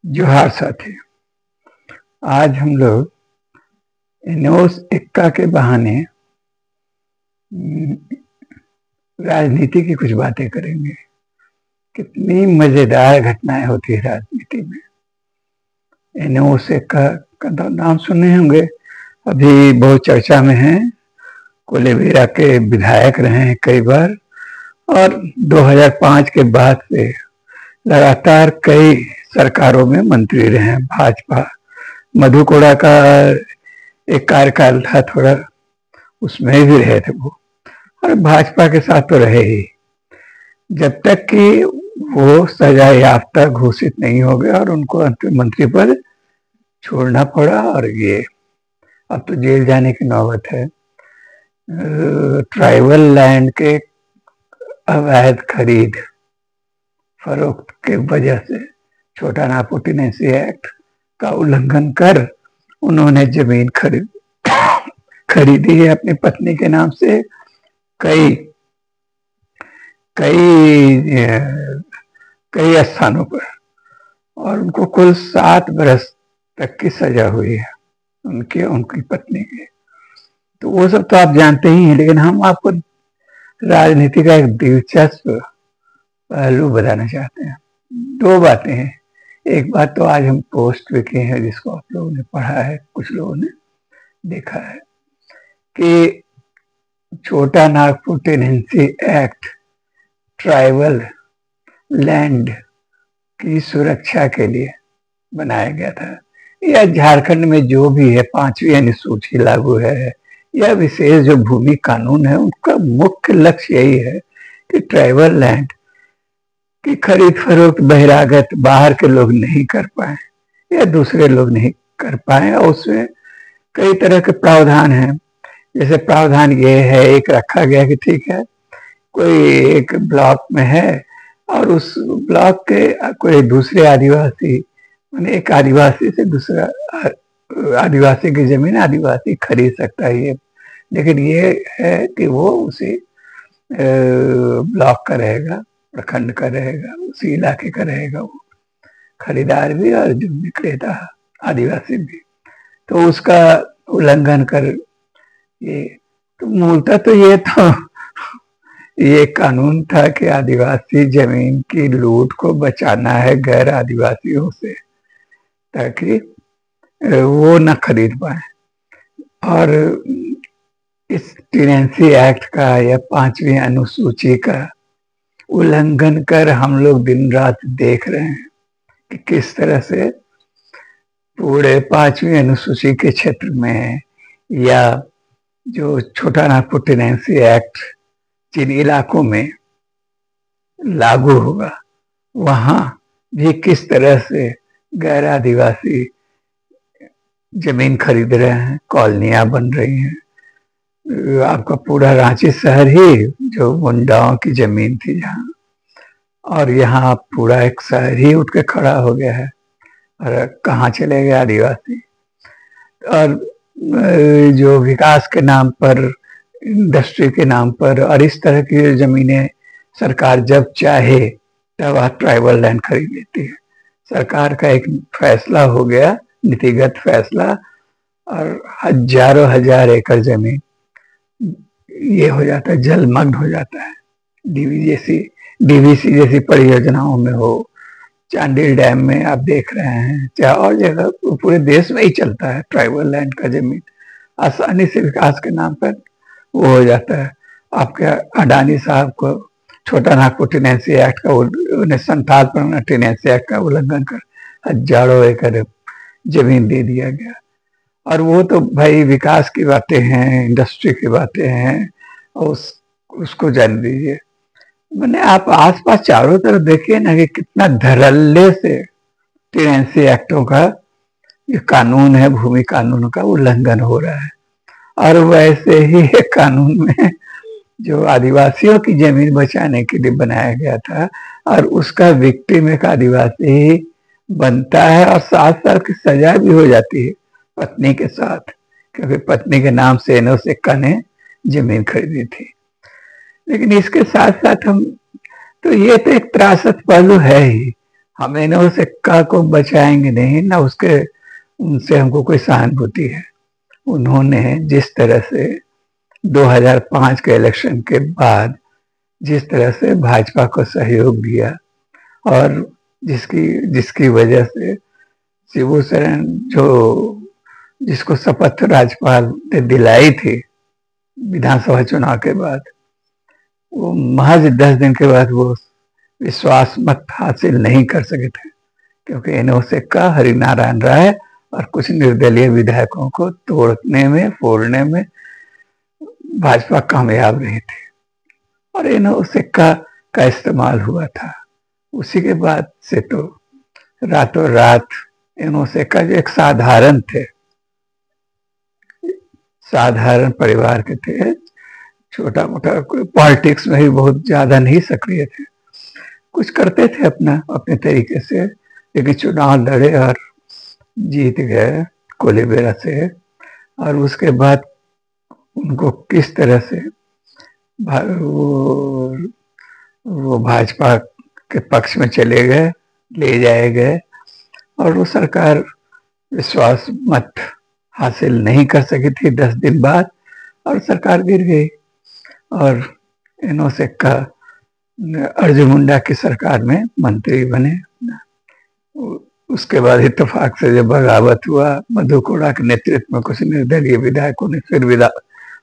जोहार साथी। आज हम लोग नोस इक्का के बहाने राजनीति की कुछ बातें करेंगे। कितनी मजेदार घटनाएं होती है राजनीति में। नोस इक्का का नाम सुने होंगे, अभी बहुत चर्चा में है। कोलेबिरा के विधायक रहे हैं कई बार, और 2005 के बाद से लगातार कई सरकारों में मंत्री रहे हैं। भाजपा, मधु कोड़ा का एक कार्यकाल था थोड़ा, उसमें भी रहे थे वो, और भाजपा के साथ तो रहे ही जब तक कि वो सजा याफ्ता घोषित नहीं हो गया और उनको अंतिम मंत्री पद छोड़ना पड़ा। और ये अब तो जेल जाने की नौबत है। ट्राइबल लैंड के अवैध खरीद फरोख्त के वजह से छोटा नागपुर टेनेंसी एक्ट का उल्लंघन कर उन्होंने जमीन खरीदी है अपनी पत्नी के नाम से कई स्थानों पर, और उनको कुल 7 बरस तक की सजा हुई है उनकी पत्नी की। तो वो सब तो आप जानते ही हैं, लेकिन हम आपको राजनीति का एक दिलचस्प पहलू बताना चाहते हैं। 2 बातें हैं। एक बात तो आज हम पोस्ट पे किए हैं, जिसको आप लोगों ने पढ़ा है, कुछ लोगों ने देखा है, कि छोटा Nagpur tenancy act tribal land की सुरक्षा के लिए बनाया गया था। यह झारखंड में जो भी है 5वीं अनुसूची लागू है, यह विशेष जो भूमि कानून है, उनका मुख्य लक्ष्य यही है कि ट्राइबल लैंड की खरीद फरोख्त बहिरागत बाहर के लोग नहीं कर पाए या दूसरे लोग नहीं कर पाए। और उसमें कई तरह के प्रावधान हैं। जैसे प्रावधान ये है, एक रखा गया कि ठीक है, कोई एक ब्लॉक में है और उस ब्लॉक के कोई दूसरे आदिवासी, माने एक आदिवासी से दूसरा आदिवासी की जमीन आदिवासी खरीद सकता है ये, लेकिन ये है कि वो उसी ब्लॉक का रहेगा, प्रखंड का रहेगा, उसी इलाके का रहेगा वो खरीदार भी और जो विक्रेता आदिवासी भी। तो उसका उल्लंघन कर ये, तो मूलतः तो ये कानून था कि आदिवासी जमीन की लूट को बचाना है गैर आदिवासियों से, ताकि वो न खरीद पाए। और इस टेनेंसी एक्ट का या 5वीं अनुसूची का उल्लंघन कर हम लोग दिन रात देख रहे हैं कि किस तरह से पूरे 5वीं अनुसूची के क्षेत्र में, या जो छोटा नागपुर टेनेंसी एक्ट जिन इलाकों में लागू होगा वहां भी किस तरह से गैर आदिवासी जमीन खरीद रहे हैं, कॉलोनियां बन रही हैं। आपका पूरा रांची शहर ही जो मुंडाओं की जमीन थी जहाँ, और यहाँ पूरा एक शहर ही उठ के खड़ा हो गया है। और कहाँ चले गए आदिवासी? और जो विकास के नाम पर, इंडस्ट्री के नाम पर, और इस तरह की जमीनें सरकार जब चाहे तब ट्राइबल लैंड खरीद लेती है। सरकार का एक फैसला हो गया, नीतिगत फैसला, और हजारों हजार एकड़ जमीन ये हो जाता है, जलमग्न हो जाता है। डीवीसी जैसी परियोजनाओं में हो, चांडिल डैम में आप देख रहे हैं, चाहे और जगह, पूरे देश में ही चलता है। ट्राइबल लैंड का जमीन आसानी से विकास के नाम पर वो हो जाता है। आपके अडानी साहब को छोटा नागपुर टेनेंसी एक्ट का 1957 टेनेंसी एक्ट का उल्लंघन कर हजारों एकड़ जमीन दे दिया गया। और वो तो भाई विकास की बातें हैं, इंडस्ट्री की बातें हैं, और उसको जान दीजिए। मैंने आप आसपास चारों तरफ देखिए ना कि कितना धड़ल्ले से टेनेंसी एक्टों का, ये कानून है, भूमि कानून का उल्लंघन हो रहा है। और वैसे ही एक कानून में जो आदिवासियों की जमीन बचाने के लिए बनाया गया था, और उसका विक्टिम एक आदिवासी ही बनता है, और 7 साल की सजा भी हो जाती है पत्नी के साथ, क्योंकि पत्नी के नाम से नोस इक्का ने जमीन खरीदी थी। लेकिन इसके साथ साथ हम, तो ये तो एक त्रासद पहलू है ही, हम इन्हों सिक्का को बचाएंगे नहीं, ना उसके उनसे हमको कोई सहानुभूति है। उन्होंने जिस तरह से 2005 के इलेक्शन के बाद जिस तरह से भाजपा को सहयोग दिया और जिसकी जिसकी वजह से शिबू सोरेन जो जिसको शपथ राज्यपाल ने दिलाई थी विधानसभा चुनाव के बाद, वो महज 10 दिन के बाद वो विश्वास मत हासिल नहीं कर सके थे, क्योंकि इनोसे का हरिनारायण राय और कुछ निर्दलीय विधायकों को तोड़ने में फोड़ने में भाजपा कामयाब रही थी और इनोसे का इस्तेमाल हुआ था। उसी के बाद से तो रातों रात इनोसे का जो एक साधारण थे, साधारण परिवार के थे, छोटा मोटा पॉलिटिक्स में भी बहुत ज्यादा नहीं सक्रिय थे, कुछ करते थे अपने तरीके से, लेकिन चुनाव लड़े और जीत गए कोलेबेरा से। और उसके बाद उनको किस तरह से वो भाजपा के पक्ष में चले गए, ले जाए गए और वो सरकार विश्वास मत हासिल नहीं कर सकी थी 10 दिन बाद और सरकार गिर गई और इनोसे का अर्जुन मुंडा की सरकार में मंत्री बने। उसके बाद इत्तेफाक से जब बगावत हुआ, मधु कोड़ा के नेतृत्व में कुछ निर्दलीय विधायकों ने फिर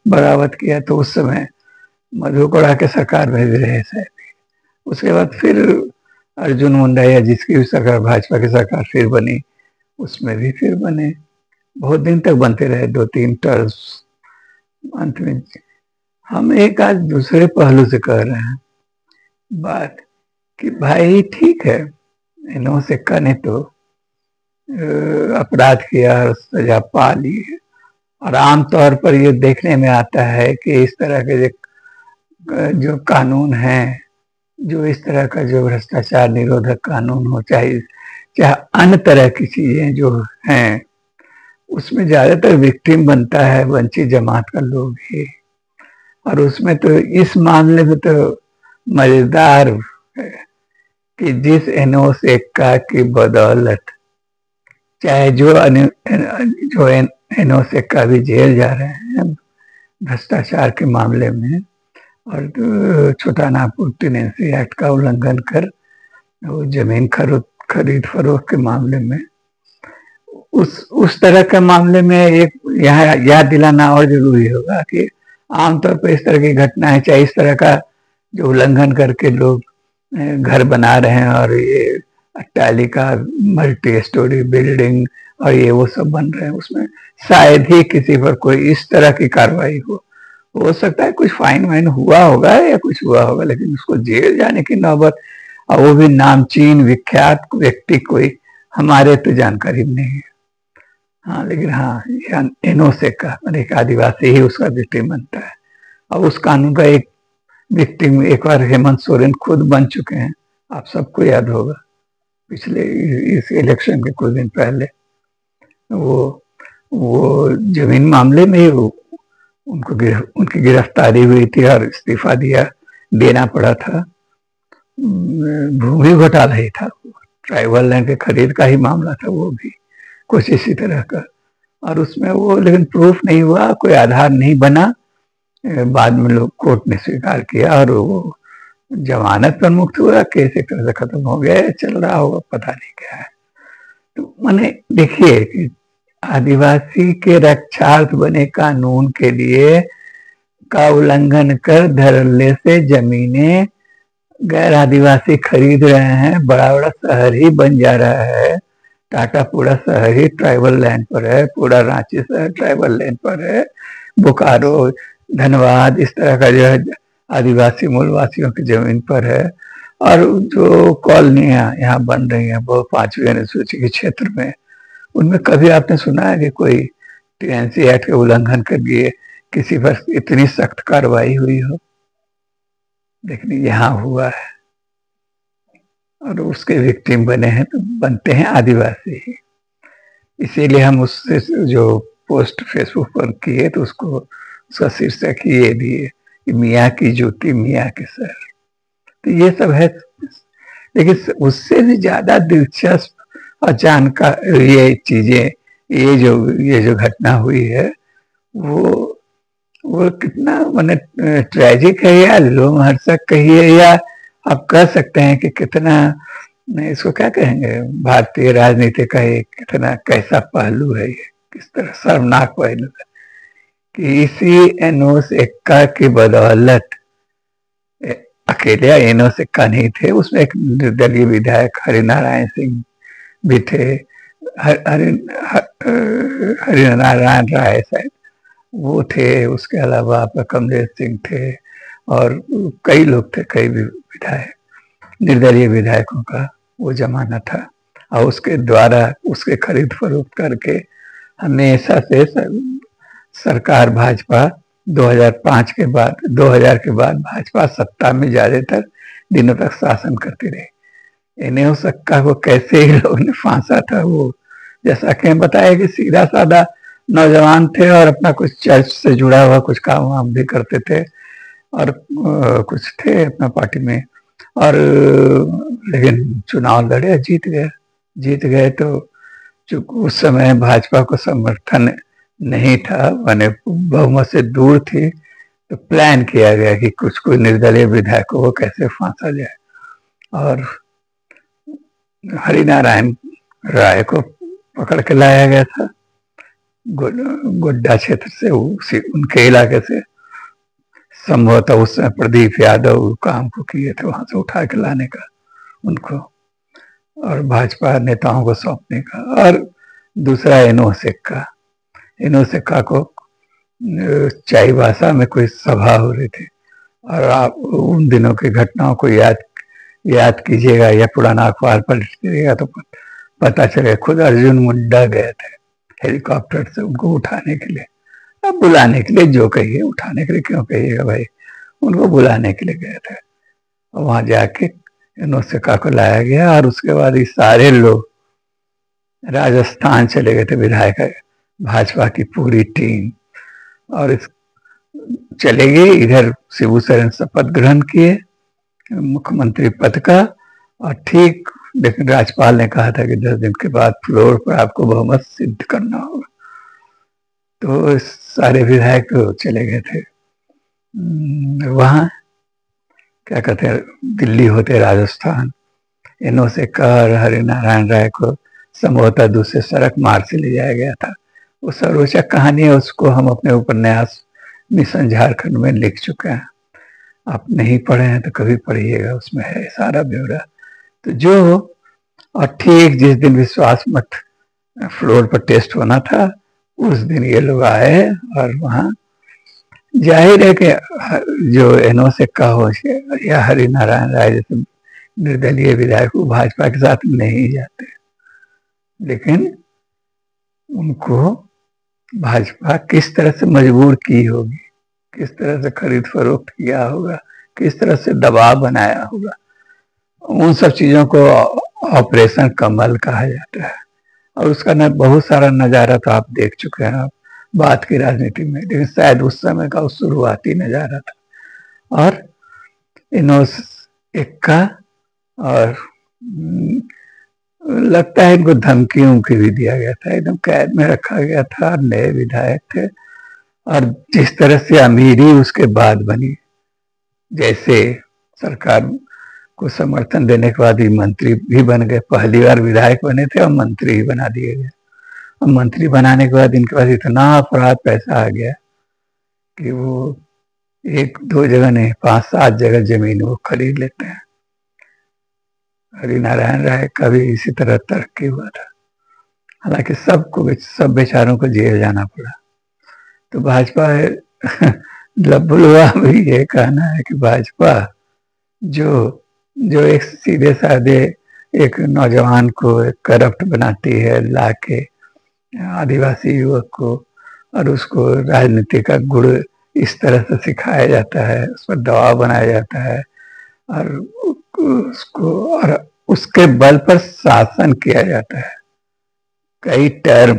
बगावत किया, तो उस समय मधु कोड़ा के सरकार भेज रहे थे। उसके बाद फिर अर्जुन मुंडा या जिसकी भी सरकार भाजपा की सरकार फिर बनी, उसमें भी फिर बने, बहुत दिन तक बनते रहे, 2-3 टर्म्स। अंत में हम एक आज दूसरे पहलू से कह रहे हैं बात कि भाई ठीक है, इनोसे का ने तो अपराध किया और सजा पा ली है, और आमतौर पर ये देखने में आता है कि इस तरह के जो कानून हैं, जो इस तरह का जो भ्रष्टाचार निरोधक कानून हो, चाहे अन्य तरह की चीजें जो हैं, उसमें ज्यादातर विक्टिम बनता है वंचित जमात का लोग ही। और उसमें तो इस मामले में तो मजेदार है कि जिस इनोसे का की बदौलत चाहे जो इनोसे का भी जेल जा रहे हैं भ्रष्टाचार के मामले में, और छोटा नागपुर टेनेंसी एक्ट का उल्लंघन कर वो जमीन खरीद फरोख्त के मामले में, उस तरह के मामले में एक यहाँ याद दिलाना और जरूरी होगा कि आमतौर पर इस तरह की घटनाएं, चाहे इस तरह का जो उल्लंघन करके लोग घर बना रहे हैं और ये अट्टालिका मल्टी स्टोरी बिल्डिंग और ये वो सब बन रहे हैं, उसमें शायद ही किसी पर कोई इस तरह की कार्रवाई हो सकता है कुछ फाइन वाइन हुआ होगा या कुछ हुआ होगा, लेकिन उसको जेल जाने की नौबत, और वो भी नामचीन विख्यात व्यक्ति कोई हमारे तो जानकारी नहीं है। हाँ, लेकिन हाँ इनोसे का एक आदिवासी ही उसका विक्टिम बनता है, और उस कानून का एक विक्टिम एक बार हेमंत सोरेन खुद बन चुके हैं, आप सबको याद होगा। पिछले इस इलेक्शन के कुछ दिन पहले वो जमीन मामले में उनकी गिरफ्तारी हुई थी और इस्तीफा देना पड़ा था। भूमि घोटाला ही था, ट्राइबल लैंड के खरीद का ही मामला था, वो भी कुछ इसी तरह का, और उसमें वो लेकिन प्रूफ नहीं हुआ, कोई आधार नहीं बना। बाद में लोग कोर्ट ने स्वीकार किया और वो जमानत पर मुक्त हुआ, केस एक तरह से खत्म हो गया, चल रहा होगा, पता नहीं क्या है। तो मैंने देखिए कि आदिवासी के रक्षार्थ बने कानून के लिए का उल्लंघन कर धड़ल्ले से जमीनें गैर आदिवासी खरीद रहे हैं, बड़ा बड़ा शहर ही बन जा रहा है। टाटा पूरा शहर ही ट्राइबल लैंड पर है, पूरा रांची शहर ट्राइबल लैंड पर है, बोकारो, धनबाद, इस तरह का जो है आदिवासी मूलवासियों की जमीन पर है। और जो कॉलोनियां यहाँ बन रही हैं वो 5वीं अनुसूची के क्षेत्र में, उनमें कभी आपने सुना है कि कोई टीएनसी एक्ट के उल्लंघन कर दिए किसी पर इतनी सख्त कार्रवाई हुई हो? लेकिन यहाँ हुआ है और उसके विक्टिम बने हैं, तो बनते हैं आदिवासी ही। इसीलिए हम उससे जो पोस्ट फेसबुक पर किए तो उसका शीर्षक ही ये दिए कि मियाँ की जूती मियाँ के सर। तो ये सब है लेकिन उससे भी ज्यादा दिलचस्प और जानकार ये चीजें, ये जो घटना हुई है वो वो कितना माने ट्रेजिक है या रोमहर्षक कहिए, या आप कह सकते हैं कि कितना, इसको क्या कहेंगे, भारतीय राजनीति का एक कितना कैसा पहलू है ये, किस तरह शर्मनाक पहलू है कि इसी एनोस एक्का की बदौलत, अकेले एनोस एक्का नहीं थे, उसमें एक निर्दलीय विधायक हरिनारायण सिंह भी थे, हरिनारायण राय शायद वो थे, उसके अलावा आपका कमलेश सिंह थे और कई लोग थे, कई विधायक, निर्दलीय विधायकों का वो जमाना था। और उसके द्वारा उसके खरीद फरोख्त करके हमेशा से सरकार भाजपा 2005 के बाद 2000 के बाद भाजपा सत्ता में ज्यादातर दिनों तक शासन करती रही। इन्हें सक्का को कैसे ही लोगों ने फांसा था, वो जैसा कि बताया कि सीधा साधा नौजवान थे और अपना कुछ चर्च से जुड़ा हुआ कुछ काम वाम भी करते थे और कुछ थे अपना पार्टी में, और लेकिन चुनाव लड़े, जीत गए तो उस समय भाजपा को समर्थन नहीं था, माने बहुमत से दूर थी, तो प्लान किया गया कि कुछ निर्दलीय विधायकों को कैसे फांसा जाए, और हरिनारायण राय को पकड़ के लाया गया था गोड्डा क्षेत्र से, उनके इलाके से, संभवतः उस समय प्रदीप यादव काम को किए थे वहां से उठा के लाने का उनको और भाजपा नेताओं को सौंपने का। और दूसरा एनो सिक्का को चाईबासा में कोई सभा हो रही थी, और आप उन दिनों की घटनाओं को याद कीजिएगा या पुराना अखबार पढ़िएगा तो पता चले, खुद अर्जुन मुंडा गए थे हेलीकॉप्टर से उनको उठाने के लिए, अब बुलाने के लिए, जो कहिए, उठाने के लिए क्यों कहिएगा भाई, उनको बुलाने के लिए गए थे। और वहां जाके इनोसिका को लाया गया और उसके बाद ये सारे लोग राजस्थान चले गए थे, विधायक भाजपा की पूरी टीम, और इस चले गए इधर। शिबू सोरेन शपथ ग्रहण किए मुख्यमंत्री पद का, और ठीक लेकिन राज्यपाल ने कहा था कि 10 दिन के बाद फ्लोर पर आपको बहुमत सिद्ध करना होगा, तो सारे विधायक चले गए थे वहां, क्या कहते हैं, दिल्ली होते राजस्थान। इनो से कर हरिनारायण राय को संभवतः दूसरे सड़क मार्ग से ले जाया गया था। वो सरोचक कहानी है, उसको हम अपने उपन्यास मिशन झारखंड में लिख चुके हैं, आप नहीं पढ़े हैं तो कभी पढ़िएगा, उसमें है सारा ब्यौरा। तो जो, और ठीक जिस दिन विश्वास मत फ्लोर पर टेस्ट होना था उस दिन ये लोग आए, और वहां जाहिर है कि जो एनो सिक्का हो या हरिनारायण राय जैसे निर्दलीय विधायक भाजपा के साथ नहीं जाते, लेकिन उनको भाजपा किस तरह से मजबूर की होगी, किस तरह से खरीद फरोख्त किया होगा, किस तरह से दबाव बनाया होगा, उन सब चीजों को ऑपरेशन कमल कहा जाता है। और उसका बहुत सारा नजारा तो आप देख चुके हैं आप बात की राजनीति में, लेकिन शायद उस समय का शुरुआती नजारा था। और इनोस एक्का, और लगता है इनको धमकी उमकी भी दिया गया था, एकदम कैद में रखा गया था, नए विधायक थे। और जिस तरह से अमीरी उसके बाद बनी, जैसे सरकार को समर्थन देने के बाद ही मंत्री भी बन गए, पहली बार विधायक बने थे और मंत्री ही बना दिए गए। और मंत्री बनाने के बाद इनके पास इतना अपराध पैसा आ गया कि वो 1-2 जगह नहीं 5-7 जगह जमीन वो खरीद लेते हैं। हरिनारायण राय का भी इसी तरह तरक्की हुआ था, हालांकि सब बेचारों को जेल जाना पड़ा। तो भाजपा लब्बुलवा भी ये कहना है कि भाजपा जो एक सीधे साधे एक नौजवान को करप्ट बनाती है लाके, आदिवासी युवक को, और उसको राजनीति का गुण इस तरह से सिखाया जाता है, उस पर दबाव बनाया जाता है, और उसके बल पर शासन किया जाता है कई टर्म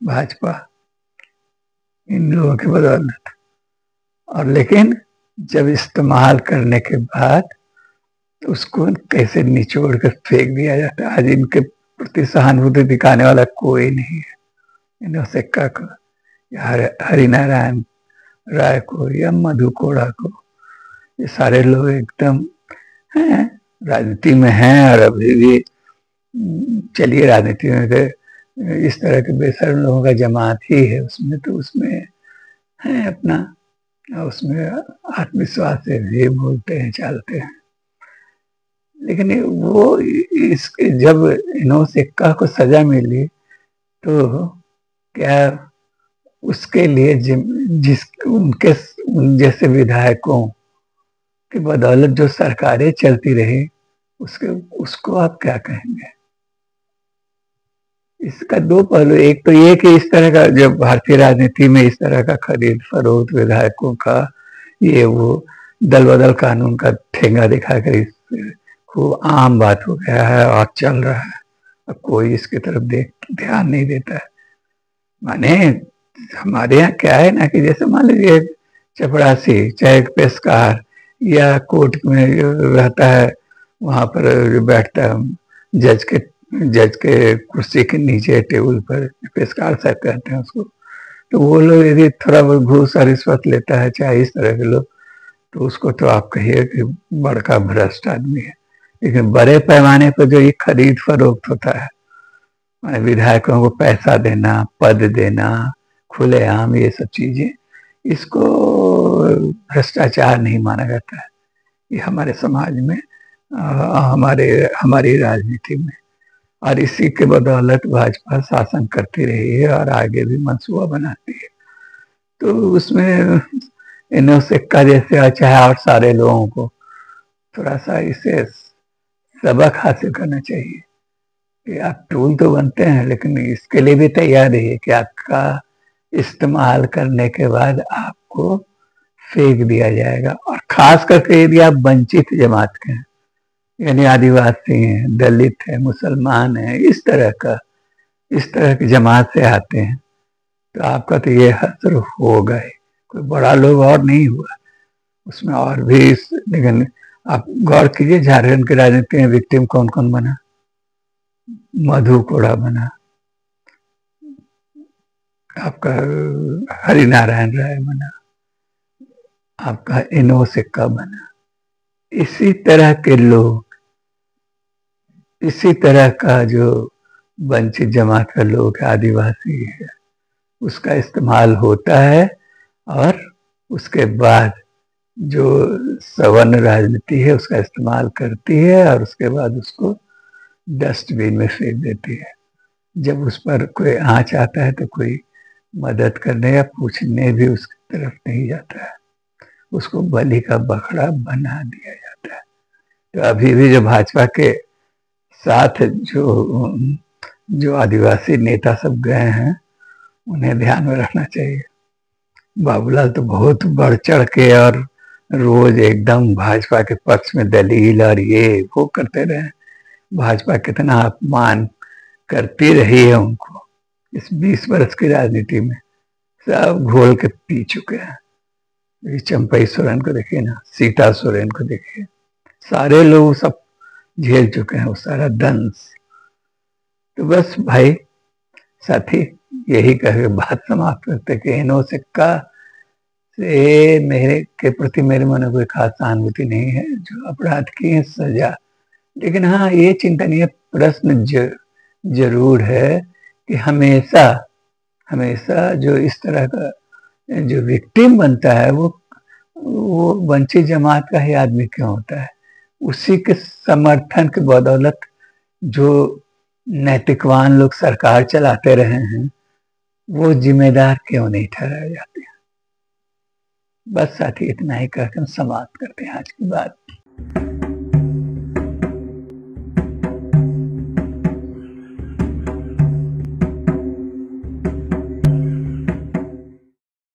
भाजपा इन लोगों की बदौलत। और लेकिन जब इस्तेमाल करने के बाद तो उसको कैसे निचोड़ कर फेंक दिया जाता है। आज इनके प्रति सहानुभूति दिखाने वाला कोई नहीं है। इन्हों सिक्का को या हरिनारायण राय को या मधु कोड़ा को, ये सारे लोग एकदम हैं, राजनीति में हैं और अभी भी चलिए राजनीति में तो इस तरह के बेशर्म लोगों का जमात ही है उसमें, तो उसमें है अपना, उसमें आत्मविश्वास से भी बोलते हैं चालते हैं। लेकिन वो इस जब इन्हों सिक्का को सजा मिली तो क्या उसके लिए जिस उनके उन जैसे विधायकों की बदौलत जो सरकारें चलती रही उसको आप क्या कहेंगे? इसका दो पहलू, एक तो ये कि इस तरह का जब भारतीय राजनीति में इस तरह का खरीद फरोख्त विधायकों का ये वो दल बदल कानून का ठेंगा दिखाकर खूब आम बात हो गया है और चल रहा है। अब कोई इसकी तरफ ध्यान नहीं देता है। माने हमारे यहाँ क्या है ना कि जैसे मान लीजिए चपरासी चाहे पेशकार या कोर्ट में रहता है, वहां पर बैठता है जज के कुर्सी के नीचे टेबल पर, पेशकार साहब कहते हैं उसको। तो वो लोग यदि थोड़ा बहुत घूस और रिश्वत लेता है चाहे इस तरह के लोग, तो उसको तो आप कहिए कि बड़का भ्रष्ट आदमी है। लेकिन बड़े पैमाने पर जो ये खरीद फरोख्त होता है, विधायकों को पैसा देना, पद देना, खुलेआम ये सब चीजें, इसको भ्रष्टाचार नहीं माना जाता है। ये हमारे समाज में हमारी राजनीति में, और इसी के बदौलत भाजपा शासन करती रही है और आगे भी मंसूबा बनाती है। तो उसमें इन्हों सिक्का जैसे चाहे और सारे लोगों को थोड़ा सा इसे सबक हासिल करना चाहिए कि आप टूल तो बनते हैं, लेकिन इसके लिए भी तैयार रहिए कि आपका इस्तेमाल करने के बाद आपको फेंक दिया जाएगा। और खास करके यदि आप वंचित जमात के हैं, यानी आदिवासी हैं, दलित हैं, मुसलमान हैं, इस तरह की जमात से आते हैं, तो आपका तो ये हसर होगा ही। कोई बड़ा लोग और नहीं हुआ उसमें, और भी लेकिन आप गौर कीजिए झारखंड की राजनीति में विक्टिम कौन कौन बना? मधु कोड़ा बना, आपका हरिनारायण राय बना, आपका इन्हों सिक्का बना। इसी तरह के लोग, इसी तरह का जो वंचित जमात का लोग आदिवासी है, उसका इस्तेमाल होता है। और उसके बाद जो सवर्ण राजनीति है उसका इस्तेमाल करती है और उसके बाद उसको डस्टबिन में फेंक देती है। जब उस पर कोई आँच आता है तो कोई मदद करने या पूछने भी उसकी तरफ नहीं जाता है, उसको बलि का बकरा बना दिया जाता है। तो अभी भी जो भाजपा के साथ जो आदिवासी नेता सब गए हैं, उन्हें ध्यान में रखना चाहिए। बाबूलाल तो बहुत बढ़ चढ़ के और रोज एकदम भाजपा के पक्ष में दलील और ये वो करते रहे। भाजपा कितना अपमान करती रही है उनको इस 20 वर्ष की राजनीति में, सब घोल के पी चुके हैं। चंपई सोरेन को देखिए ना, सीता सोरेन को देखिए, सारे लोग सब झेल चुके हैं वो सारा दंश। तो बस भाई साथी, यही कह बात समाप्त करते कि इन्हों सिक्का से मेरे के प्रति मेरे मन में कोई खास सहानुभूति नहीं है। जो अपराध की है सजा, लेकिन हाँ ये चिंतनीय प्रश्न जरूर है कि हमेशा जो इस तरह का जो विक्टिम बनता है वो वंचित जमात का ही आदमी क्यों होता है? उसी के समर्थन के बदौलत जो नैतिकवान लोग सरकार चलाते रहे हैं, वो जिम्मेदार क्यों नहीं ठहराए जाते हैं? बस साथी, इतना ही कहकर समाप्त करते हैं आज की बात।